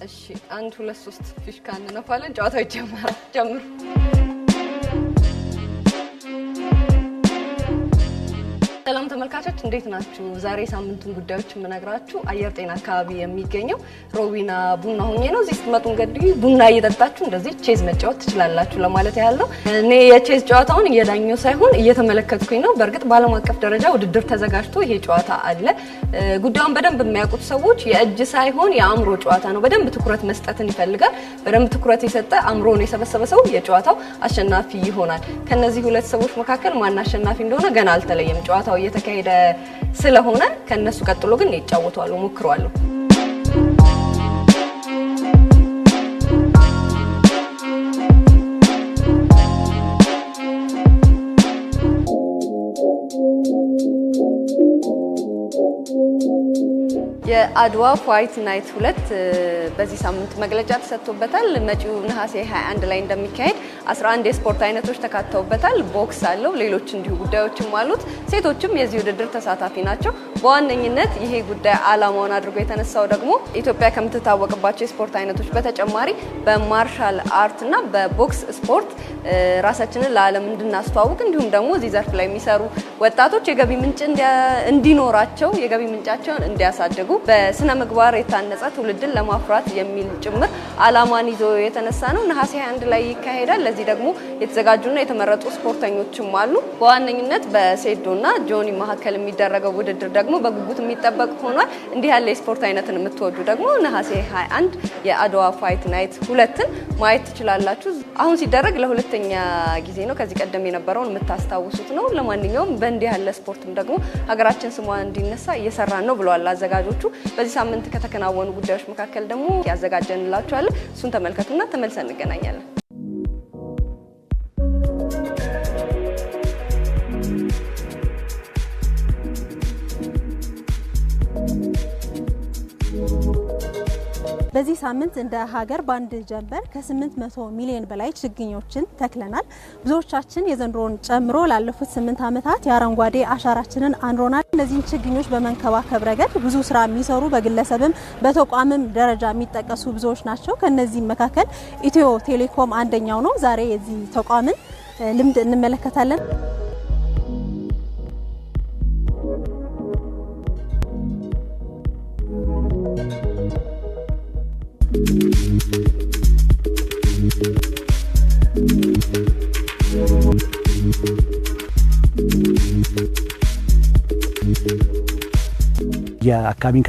እሺ 1 2 3 ፊሽካ እንነፋለን ጨዋታው ይጀምራል ጀምሩ ሰላም ተመልካቾች እንዴት ናችሁ ዛሬ ሳምንቱን ጉዳዮች ምነግራችሁ አየር ጤና አካባቢ የሚገኘው ሮቢና ቡና ሆኜ ነው እዚህ ስትመጡ እንግዲህ ቡና እየጠጣችሁ እንደዚህ ቼዝ መጫወት ትችላላችሁ ለማለት ያህል ነው እኔ የቼዝ ጨዋታውን እየዳኘው ሳይሆን እየተመለከትኩኝ ነው በርግጥ ባለም አቀፍ ደረጃ ውድድር ተዘጋጅቶ ይሄ ጨዋታ አለ ጉዳዩን በደንብ የሚያውቁት ሰዎች የእጅ ሳይሆን የአእምሮ ጨዋታ ነው በደንብ ትኩረት መስጠትን ይፈልጋል በደንብ ትኩረት የሰጠ አእምሮን የሰበሰበ ሰው የጨዋታው አሸናፊ ይሆናል ከነዚህ ሁለት ሰዎች መካከል ማን አሸናፊ እንደሆነ ገና አልተለየም ጨዋታው እየተካሄደ ስለሆነ ከነሱ ቀጥሎ ግን ይጫወታሉ ሞክሯሉ የአድዋ ፋይት ናይት 2 በዚህ ሳምንት መግለጫ ተሰጥቶበታል መጪው ነሐሴ 21 ላይ እንደሚካሄድ 11 የስፖርት አይነቶች ተካተውበታል ቦክስ አለው ሌሎች እንዲሁ ጉዳዮችም አሉት ሴቶችም የዚህ ውድድር ተሳታፊ ናቸው በዋነኝነት ይሄ ጉዳይ አላማውን አድርጎ የተነሳው ደግሞ ኢትዮጵያ ከምትታወቅባቸው የስፖርት አይነቶች በተጨማሪ በማርሻል አርት እና በቦክስ ስፖርት ራሳችንን ለዓለም እንድናስተዋውቅ እንዲሁም ደግሞ እዚህ ዘርፍ ላይ የሚሰሩ ወጣቶች የገቢ ምንጭ እንዲኖራቸው የገቢ ምንጫቸውን እንዲያሳድጉ በስነ ምግባር የታነጸ ትውልድን ለማፍራት የሚል ጭምር አላማን ይዞ የተነሳ ነው ነሐሴ 21 ላይ ይካሄዳል ለዚህ ደግሞ የተዘጋጁና የተመረጡ ስፖርተኞችም አሉ በዋነኝነት በሴዶና ጆኒ መሐከል የሚደረገው ውድድር ደግሞ በጉጉት የሚጠበቅ ሆኗል እንዲህ ያለ የስፖርት አይነትን የምትወዱ ደግሞ ነሐሴ 21 የአድዋ ፋይት ናይት 2ን ማየት ትችላላችሁ አሁን ሲደረግ ለሁለተኛ ጊዜ ነው ከዚህ ቀደም የነበረውን የምታስታውሱት ነው ለማንኛውም በእንዲህ ያለ ስፖርትም ደግሞ ሀገራችን ስሟ እንዲነሳ እየሰራን ነው ብለዋል አዘጋጆቹ በዚህ ሳምንት ከተከናወኑ ጉዳዮች መካከል ደግሞ ያዘጋጀንላችኋለን እሱን ተመልከቱና ተመልሰን እንገናኛለን በዚህ ሳምንት እንደ ሀገር ባንድ ጀንበር ከ800 ሚሊዮን በላይ ችግኞችን ተክለናል ብዙዎቻችን የዘንድሮን ጨምሮ ላለፉት 8 ዓመታት የአረንጓዴ አሻራችንን አንሮናል እነዚህ ችግኞች በመንከባከብ ረገድ ብዙ ስራ የሚሰሩ በግለሰብም በተቋምም ደረጃ የሚጠቀሱ ብዙዎች ናቸው ከነዚህ መካከል ኢትዮ ቴሌኮም አንደኛው ነው ዛሬ የዚህ ተቋምን ልምድ እንመለከታለን የአካባቢን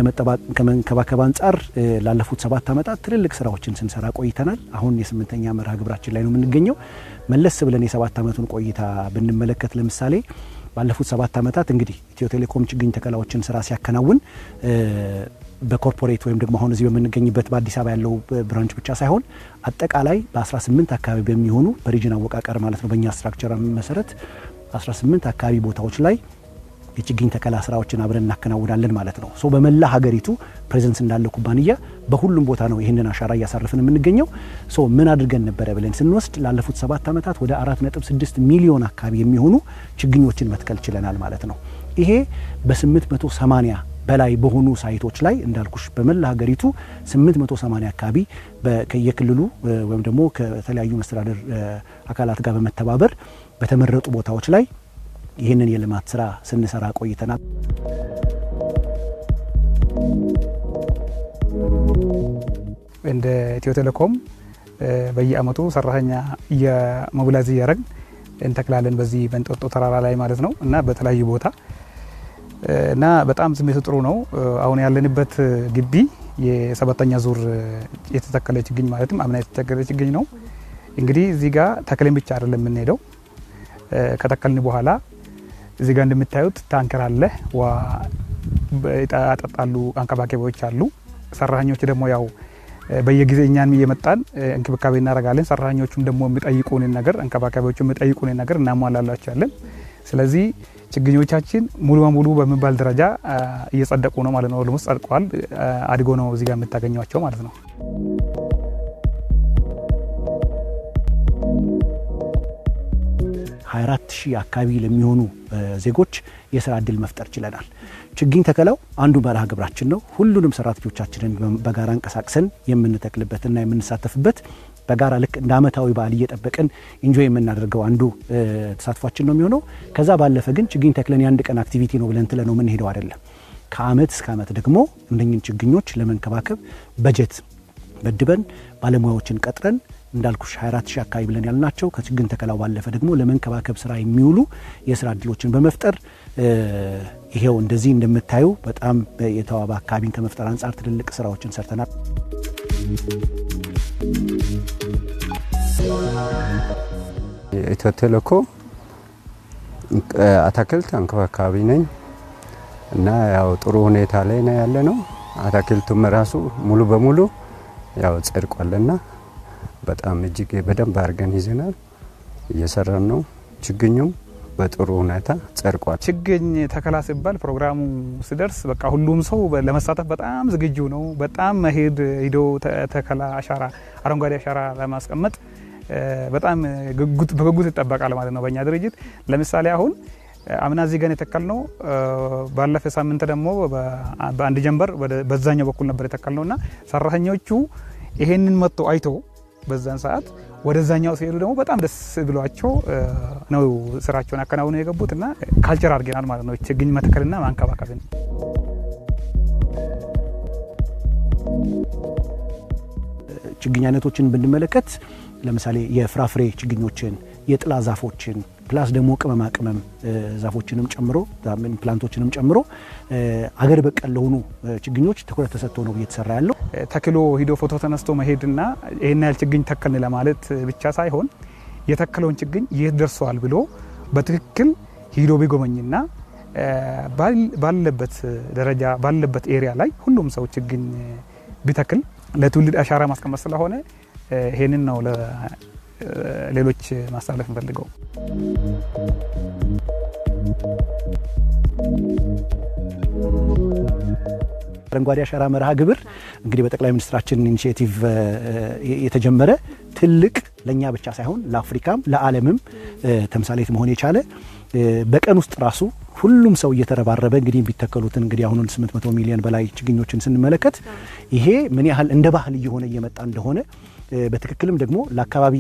ከመንከባከብ አንፃር ላለፉት 7 ዓመታት ትልልቅ ስራዎችን ስንሰራ ቆይተናል አሁን የ8ኛ መርሃ ግብራችን ላይ ነው የምንገኘው መለስ ብለን የ7 ዓመቱን ቆይታ ብንመለከት ለምሳሌ ባለፉት 7 ዓመታት እንግዲህ ኢትዮ ቴሌኮም ችግኝ ተከላዎችን ስራ ሲያከናውን በኮርፖሬት ወይም ደግሞ አሁን እዚህ በመንገኝበት በአዲስ አበባ ያለው ብራንች ብቻ ሳይሆን አጠቃላይ በ18 አካባቢ በሚሆኑ በሪጅን አወቃቀር ማለት ነው በእኛ ስትራክቸር መሰረት 18 አካባቢ ቦታዎች ላይ የችግኝ ተከላ ስራዎችን አብረን እናከናውናለን ማለት ነው ሶ በመላ ሀገሪቱ ፕሬዘንስ እንዳለ ኩባንያ በሁሉም ቦታ ነው ይሄንን አሻራ ያሳርፈን የምንገኘው ሶ ምን አድርገን ነበር ብለን ስንወስድ ላለፉት 7 ዓመታት ወደ 4.6 ሚሊዮን አካባቢ የሚሆኑ ችግኞችን መትከል ችለናል ማለት ነው ይሄ በ880 በላይ በሆኑ ሳይቶች ላይ እንዳልኩሽ በመላ ሀገሪቱ 880 አካባቢ በየክልሉ ወይም ደግሞ ከተለያዩ መስተዳደር አካላት ጋር በመተባበር በተመረጡ ቦታዎች ላይ ይሄንን የልማት ስራ ስንሰራ ቆይተናል እንደ ኢትዮ ቴሌኮም በየአመቱ ሰራተኛ የሞቢላይዝ ያረግ እንተክላለን በዚህ በእንጦጦ ተራራ ላይ ማለት ነው እና በተለያዩ ቦታ እና በጣም ስሜቱ ጥሩ ነው አሁን ያለንበት ግቢ የ7ኛ ዙር የተተከለ ችግኝ ማለትም አምና የተተከለ ችግኝ ነው እንግዲህ እዚህ ጋር ተክለን ብቻ አይደለም የምንሄደው ከተከልን በኋላ እዚህ ጋር እንደምታዩት ታንከር አለ አጠጣሉ አንከባካቢዎች አሉ ሰራተኞች ደግሞ ያው በየጊዜው እኛን እየመጣን እንክብካቤ እናደርጋለን ሰራተኞቹም ደግሞ የሚጠይቁንን ነገር አንከባካቢዎቹም የሚጠይቁንን ነገር እናሟላላቸዋለን ስለዚህ ችግኞቻችን ሙሉ በሙሉ በመባል ደረጃ እየጸደቁ ነው ማለት ነው ኦልሞስት ጸድቀዋል አድጎ ነው እዚህ ጋር የምታገኙቸው ማለት ነው 24000 አካባቢ ለሚሆኑ ዜጎች የስራ እድል መፍጠር ችለናል። ችግኝ ተከላው አንዱ መርሃ ግብራችን ነው። ሁሉንም ሰራተኞቻችንን በጋራ እንቀሳቅሰን የምንተክልበትና የምንሳተፍበት በጋራ ልክ እንደ አመታዊ በዓል እየጠበቅን ኢንጆይ የምናደርገው አንዱ ተሳትፏችን ነው የሚሆነው። ከዛ ባለፈ ግን ችግኝ ተክለን የአንድ ቀን አክቲቪቲ ነው ብለን ትለ ነው ምን ሄደው አይደለም። ከአመት እስከ አመት ደግሞ እንደኝን ችግኞች ለመንከባከብ በጀት መድበን ባለሙያዎችን ቀጥረን እንዳልኩሽ 24000 አካባቢ ብለን ያልናቸው ከችግኝ ተከላው ባለፈ ደግሞ ለመንከባከብ ስራ የሚውሉ የስራ እድሎችን በመፍጠር ይሄው እንደዚህ እንደምታዩ በጣም የተዋበ አካባቢን ከመፍጠር አንጻር ትልልቅ ስራዎችን ሰርተናል። ኢትዮ ቴሌኮም አታክልት አንከባካቢ ነኝ እና ያው ጥሩ ሁኔታ ላይ ነው ያለነው። አታክልቱም ራሱ ሙሉ በሙሉ ያው ጸድቋልና በጣም እጅግ በደንብ አድርገን ይዘናል፣ እየሰራን ነው። ችግኙም በጥሩ ሁኔታ ጸድቋል። ችግኝ ተከላ ሲባል ፕሮግራሙ ሲደርስ በቃ ሁሉም ሰው ለመሳተፍ በጣም ዝግጁ ነው። በጣም ሄዶ ተከላ አሻራ አረንጓዴ አሻራ ለማስቀመጥ በጣም በጉጉት ይጠበቃል ማለት ነው። በእኛ ድርጅት ለምሳሌ አሁን አምና እዚህ ጋር የተከልነው ባለፈ ሳምንት ደግሞ በአንድ ጀንበር በዛኛው በኩል ነበር የተከልነውና ሰራተኞቹ ይሄንን መጥቶ አይቶ በዛን ሰዓት ወደዛኛው ሲሄዱ ደግሞ በጣም ደስ ብሏቸው ነው ስራቸውን አከናውነው የገቡትና ካልቸር አድርገናል ማለት ነው። ችግኝ መትከልና ማንከባከብ ነው። ችግኝ አይነቶችን ብንመለከት ለምሳሌ የፍራፍሬ ችግኞችን፣ የጥላ ዛፎችን ፕላስ ደግሞ ቅመማ ቅመም ዛፎችንም ጨምሮ ፕላንቶችንም ጨምሮ አገር በቀል ለሆኑ ችግኞች ትኩረት ተሰጥቶ ነው እየተሰራ ያለው። ተክሎ ሂዶ ፎቶ ተነስቶ መሄድና ይሄን ያህል ችግኝ ተከልን ለማለት ብቻ ሳይሆን የተከለውን ችግኝ የት ደርሷል ብሎ በትክክል ሂዶ ቢጎመኝና ባለበት ደረጃ ባለበት ኤሪያ ላይ ሁሉም ሰው ችግኝ ቢተክል ለትውልድ አሻራ ማስቀመጥ ስለሆነ ይሄንን ነው ሌሎች ማስተላለፍ እንፈልገው። አረንጓዴ አሻራ መርሃ ግብር እንግዲህ በጠቅላይ ሚኒስትራችን ኢኒሺዬቲቭ የተጀመረ ትልቅ ለኛ ብቻ ሳይሆን ለአፍሪካም ለዓለምም ተምሳሌት መሆን የቻለ በቀን ውስጥ ራሱ ሁሉም ሰው እየተረባረበ እንግዲህ ቢተከሉትን እንግዲህ አሁን 800 ሚሊዮን በላይ ችግኞችን ስንመለከት ይሄ ምን ያህል እንደ ባህል እየሆነ እየመጣ እንደሆነ በትክክልም ደግሞ ለአካባቢ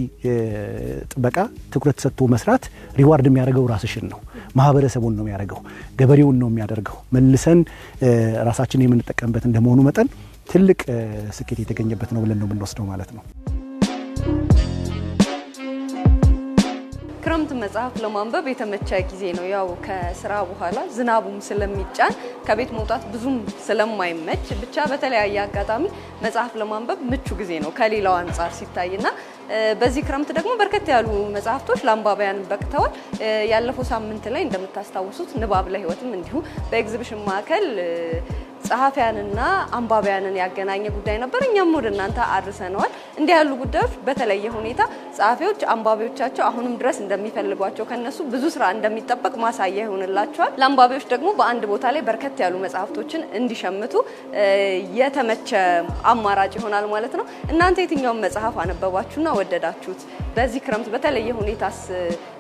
ጥበቃ ትኩረት ሰጥቶ መስራት ሪዋርድ የሚያደርገው ራስሽን ነው፣ ማህበረሰቡን ነው የሚያደርገው፣ ገበሬውን ነው የሚያደርገው። መልሰን ራሳችንን የምንጠቀምበት እንደመሆኑ መጠን ትልቅ ስኬት የተገኘበት ነው ብለን ነው የምንወስደው ማለት ነው። ክረምት መጽሐፍ ለማንበብ የተመቸ ጊዜ ነው። ያው ከስራ በኋላ ዝናቡም ስለሚጫን ከቤት መውጣት ብዙም ስለማይመች ብቻ በተለያየ አጋጣሚ መጽሐፍ ለማንበብ ምቹ ጊዜ ነው ከሌላው አንጻር ሲታይና በዚህ ክረምት ደግሞ በርከት ያሉ መጽሐፍቶች ለአንባቢያን በቅተዋል። ያለፈው ሳምንት ላይ እንደምታስታውሱት ንባብ ለህይወትም እንዲሁ በኤግዚቢሽን ማዕከል ጸሐፊያንና አንባቢያንን ያገናኘ ጉዳይ ነበር። እኛም ወደ እናንተ አድርሰነዋል። እንዲህ ያሉ ጉዳዮች በተለየ ሁኔታ ጸሐፊዎች አንባቢዎቻቸው አሁንም ድረስ እንደሚፈልጓቸው ከነሱ ብዙ ስራ እንደሚጠበቅ ማሳያ ይሆንላቸዋል። ለአንባቢዎች ደግሞ በአንድ ቦታ ላይ በርከት ያሉ መጽሐፍቶችን እንዲሸምቱ የተመቸ አማራጭ ይሆናል ማለት ነው። እናንተ የትኛውን መጽሐፍ አነበባችሁና ወደዳችሁት? በዚህ ክረምት በተለየ ሁኔታስ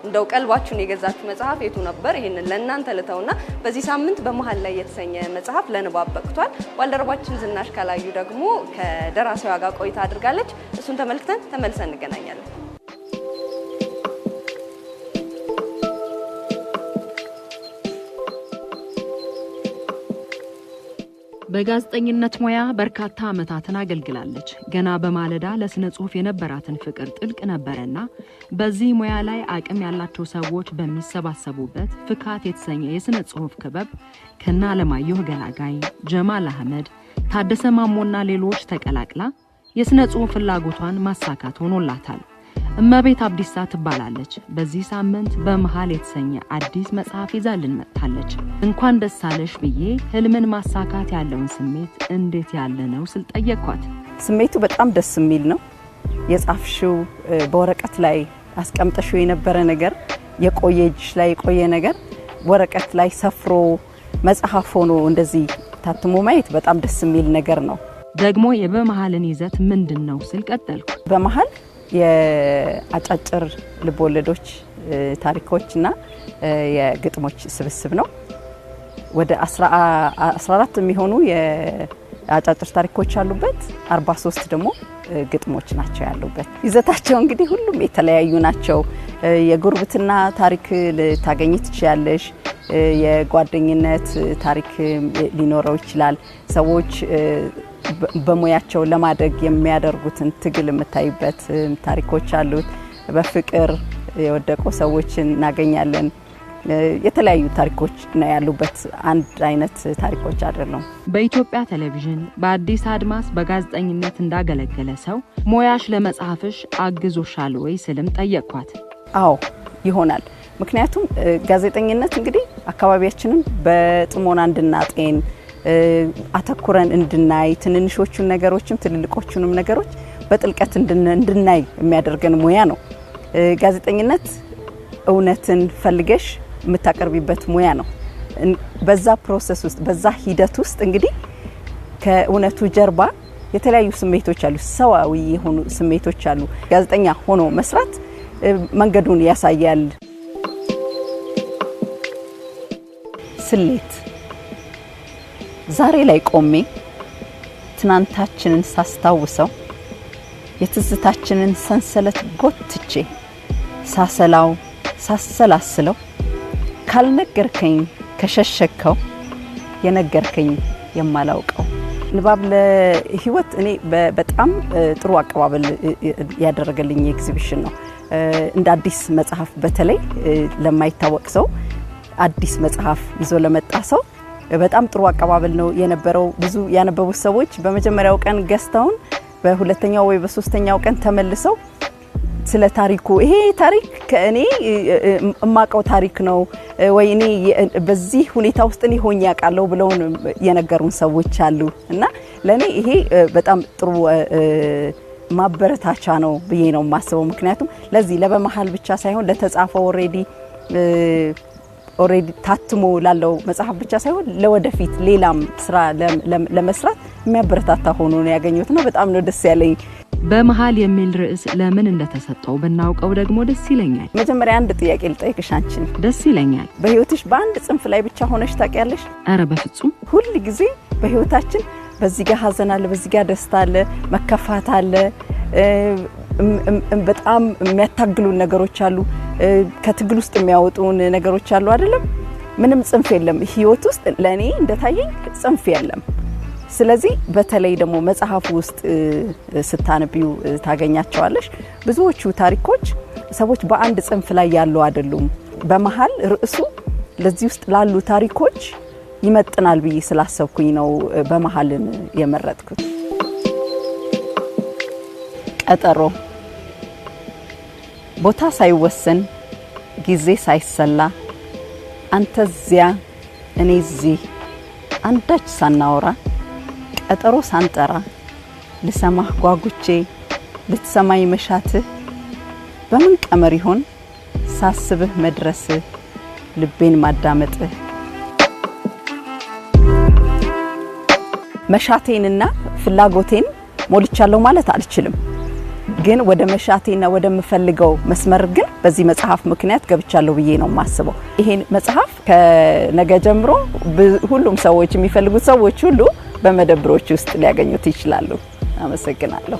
እንደው ቀልባችሁን የገዛችሁ መጽሐፍ የቱ ነበር? ይሄንን ለእናንተ ልተውና በዚህ ሳምንት በመሃል ላይ የተሰኘ መጽሐፍ ለንባብ በቅቷል። ባልደረባችን ዝናሽ ካላዩ ደግሞ ከደራሲዋ ጋር ቆይታ አድርጋለች። እሱን ተመልክተን ተመልሰን እንገናኛለን። በጋዜጠኝነት ሙያ በርካታ ዓመታትን አገልግላለች። ገና በማለዳ ለስነ ጽሁፍ የነበራትን ፍቅር ጥልቅ ነበርና በዚህ ሙያ ላይ አቅም ያላቸው ሰዎች በሚሰባሰቡበት ፍካት የተሰኘ የስነ ጽሁፍ ክበብ ከና አለማየሁ ገላጋይ፣ ጀማል አህመድ፣ ታደሰ ማሞና ሌሎች ተቀላቅላ የስነ ጽሁፍ ፍላጎቷን ማሳካት ሆኖላታል። እመቤት አብዲሳ ትባላለች። በዚህ ሳምንት በመሃል የተሰኘ አዲስ መጽሐፍ ይዛልን መጥታለች። እንኳን ደስ አለሽ ብዬ ህልምን ማሳካት ያለውን ስሜት እንዴት ያለ ነው ስል ጠየቅኳት። ስሜቱ በጣም ደስ የሚል ነው። የጻፍሽው በወረቀት ላይ አስቀምጠሽው የነበረ ነገር የቆየ እጅሽ ላይ የቆየ ነገር ወረቀት ላይ ሰፍሮ መጽሐፍ ሆኖ እንደዚህ ታትሞ ማየት በጣም ደስ የሚል ነገር ነው። ደግሞ የበመሃልን ይዘት ምንድነው ስል ቀጠልኩ። በመሃል የአጫጭር ልቦለዶች ታሪኮችና የግጥሞች ስብስብ ነው። ወደ 14 የሚሆኑ የአጫጭር ታሪኮች አሉበት፣ 43 ደግሞ ግጥሞች ናቸው ያሉበት። ይዘታቸው እንግዲህ ሁሉም የተለያዩ ናቸው። የጉርብትና ታሪክ ልታገኝ ትችያለሽ። የጓደኝነት ታሪክ ሊኖረው ይችላል። ሰዎች በሙያቸው ለማደግ የሚያደርጉትን ትግል የምታይበት ታሪኮች አሉት። በፍቅር የወደቁ ሰዎችን እናገኛለን። የተለያዩ ታሪኮች ነው ያሉበት። አንድ አይነት ታሪኮች አይደሉም። በኢትዮጵያ ቴሌቪዥን በአዲስ አድማስ በጋዜጠኝነት እንዳገለገለ ሰው ሞያሽ ለመጽሐፍሽ አግዞሻል ወይ ስልም ጠየቅኳት። አዎ ይሆናል። ምክንያቱም ጋዜጠኝነት እንግዲህ አካባቢያችንን በጥሞና እንድናጤን አተኩረን እንድናይ ትንንሾቹን ነገሮችም ትልልቆቹንም ነገሮች በጥልቀት እንድናይ የሚያደርገን ሙያ ነው። ጋዜጠኝነት እውነትን ፈልገሽ የምታቀርቢበት ሙያ ነው። በዛ ፕሮሰስ ውስጥ በዛ ሂደት ውስጥ እንግዲህ ከእውነቱ ጀርባ የተለያዩ ስሜቶች አሉ፣ ሰዋዊ የሆኑ ስሜቶች አሉ። ጋዜጠኛ ሆኖ መስራት መንገዱን ያሳያል። ስሌት ዛሬ ላይ ቆሜ ትናንታችንን ሳስታውሰው የትዝታችንን ሰንሰለት ጎትቼ ሳሰላው ሳሰላስለው ካልነገርከኝ ከሸሸከው የነገርከኝ የማላውቀው። ንባብ ለህይወት እኔ በጣም ጥሩ አቀባበል ያደረገልኝ ኤግዚቢሽን ነው። እንደ አዲስ መጽሐፍ በተለይ ለማይታወቅ ሰው አዲስ መጽሐፍ ይዞ ለመጣ ሰው በጣም ጥሩ አቀባበል ነው የነበረው። ብዙ ያነበቡት ሰዎች በመጀመሪያው ቀን ገዝተውን በሁለተኛው ወይ በሶስተኛው ቀን ተመልሰው ስለ ታሪኩ ይሄ ታሪክ ከእኔ እማቀው ታሪክ ነው ወይ እኔ በዚህ ሁኔታ ውስጥ እኔ ሆኜ ያውቃለሁ ብለው የነገሩን ሰዎች አሉ እና ለኔ ይሄ በጣም ጥሩ ማበረታቻ ነው ብዬ ነው የማስበው። ምክንያቱም ለዚህ ለበመሃል ብቻ ሳይሆን ለተጻፈው ኦሬዲ ታትሞ ላለው መጽሐፍ ብቻ ሳይሆን ለወደፊት ሌላም ስራ ለመስራት የሚያበረታታ ሆኖ ነው ያገኘሁትና በጣም ነው ደስ ያለኝ። በመሃል የሚል ርዕስ ለምን እንደተሰጠው ብናውቀው ደግሞ ደስ ይለኛል። መጀመሪያ አንድ ጥያቄ ልጠይቅሽ አንቺን። ደስ ይለኛል። በህይወትሽ በአንድ ጽንፍ ላይ ብቻ ሆነሽ ታውቂያለሽ? አረ በፍጹም። ሁሉ ጊዜ በህይወታችን በዚህ ጋር ሀዘን አለ፣ በዚህ ጋር ደስታ አለ፣ መከፋት አለ፣ በጣም የሚያታግሉን ነገሮች አሉ፣ ከትግል ውስጥ የሚያወጡን ነገሮች አሉ አይደለም? ምንም ጽንፍ የለም ህይወት ውስጥ ለኔ እንደታየኝ ጽንፍ የለም። ስለዚህ በተለይ ደግሞ መጽሐፍ ውስጥ ስታነቢው ታገኛቸዋለሽ። ብዙዎቹ ታሪኮች ሰዎች በአንድ ጽንፍ ላይ ያሉ አይደሉም። በመሃል ርዕሱ ለዚህ ውስጥ ላሉ ታሪኮች ይመጥናል ብዬ ስላሰብኩኝ ነው በመሃልን የመረጥኩት። ቀጠሮ ቦታ ሳይወሰን ጊዜ ሳይሰላ አንተ እዚያ እኔ እዚህ አንዳች ሳናወራ ቀጠሮ ሳንጠራ ልሰማህ ጓጉቼ ልትሰማኝ መሻትህ በምን ቀመር ይሆን ሳስብህ መድረስህ ልቤን ማዳመጥህ። መሻቴንና ፍላጎቴን ሞልቻለሁ ማለት አልችልም፣ ግን ወደ መሻቴና ወደ ምፈልገው መስመር ግን በዚህ መጽሐፍ ምክንያት ገብቻለሁ ብዬ ነው የማስበው። ይሄን መጽሐፍ ከነገ ጀምሮ ሁሉም ሰዎች የሚፈልጉት ሰዎች ሁሉ በመደብሮች ውስጥ ሊያገኙት ይችላሉ። አመሰግናለሁ።